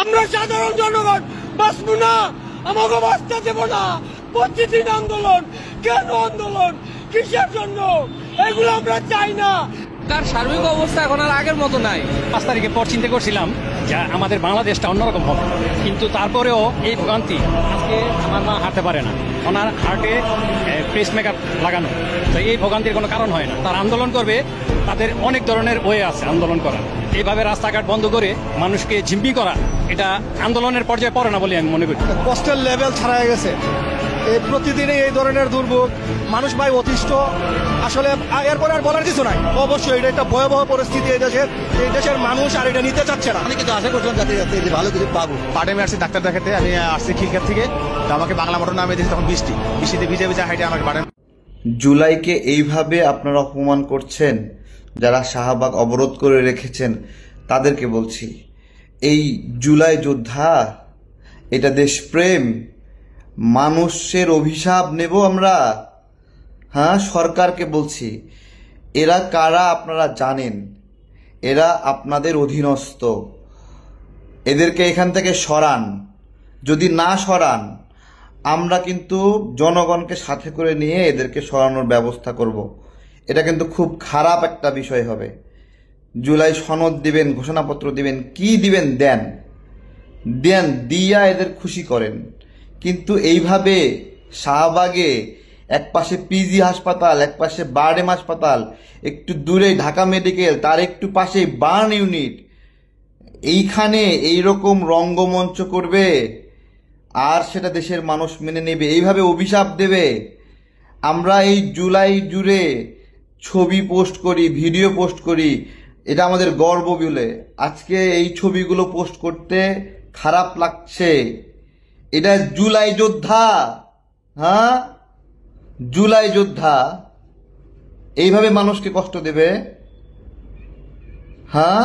আমরা সাধারণ জনগণ বাঁচবো না, আমাকে বাঁচতে দেব না। প্রতিদিন আন্দোলন, কেন আন্দোলন, কিসের জন্য, এগুলো আমরা চাই না। তার সার্বিক অবস্থা এখন আর আগের মতো নাই। 5 তারিখের পর চিন্তা করছিলাম যে আমাদের বাংলাদেশটা অন্যরকম হবে, কিন্তু তারপরেও এই ভোগান্তি। আজকে আমার মা হাঁটতে পারে না, ওনার হার্টে পেস মেকার লাগানো, তো এই ভোগান্তির কোনো কারণ হয় না। তার আন্দোলন করবে, তাদের অনেক ধরনের ওয়ে আছে আন্দোলন করার। এইভাবে রাস্তাঘাট বন্ধ করে মানুষকে ঝিম্পি করা, এটা আন্দোলনের পর্যায়ে পড়ে না বলে আমি মনে করি। কষ্টের লেভেল ছাড়া হয়ে গেছে। এই প্রতিদিনই এই ধরনের দুর্ভোগ, মানুষ ভাই অতিষ্ঠ। আসলে এরপরে আর বলার কিছু নাই। অবশ্যই এটা একটা ভয়াবহ পরিস্থিতি এই দেশের মানুষ আর এটা নিতে চাচ্ছে না। আমি কিন্তু আশা করছিলাম যাতে ভালো কিছু পাবো। পাটেমে আসছি ডাক্তার দেখাতে, আমি আসছি খিলক্ষেত থেকে, তো আমাকে বাংলা মোটর নামে দিয়েছে, তখন বৃষ্টিতে ভিজে ভিজে হাইটে আমাকে পাটেম। জুলাইকে এইভাবে আপনারা অপমান করছেন, যারা শাহবাগ অবরোধ করে রেখেছেন তাদেরকে বলছি, এই জুলাই যোদ্ধা, এটা দেশপ্রেম, মানুষের অভিশাপ নেব আমরা? হ্যাঁ, সরকারকে বলছি, এরা কারা আপনারা জানেন, এরা আপনাদের অধীনস্থ। এদেরকে এখান থেকে সরান। যদি না সরান, আমরা কিন্তু জনগণকে সাথে করে নিয়ে এদেরকে সরানোর ব্যবস্থা করব। এটা কিন্তু খুব খারাপ একটা বিষয় হবে। জুলাই সনদ দিবেন, ঘোষণাপত্র দিবেন, কি দিবেন দেন, দিয়া এদের খুশি করেন। কিন্তু এইভাবে শাহবাগে এক পাশে পিজি হাসপাতাল, এক পাশে বারডেম হাসপাতাল, একটু দূরে ঢাকা মেডিকেল, তার একটু পাশেই বার্ন ইউনিট, এইখানে এইরকম রঙ্গমঞ্চ করবে আর সেটা দেশের মানুষ মেনে নেবে? এইভাবে অভিশাপ দেবে? আমরা এই জুলাই জুড়ে ছবি পোস্ট করি, ভিডিও পোস্ট করি, এটা আমাদের গর্ব বলে। আজকে এই ছবিগুলো পোস্ট করতে খারাপ লাগছে। এটা জুলাই যোদ্ধা, হ্যাঁ, জুলাই যোদ্ধা এইভাবে মানুষকে কষ্ট দেবে? হ্যাঁ।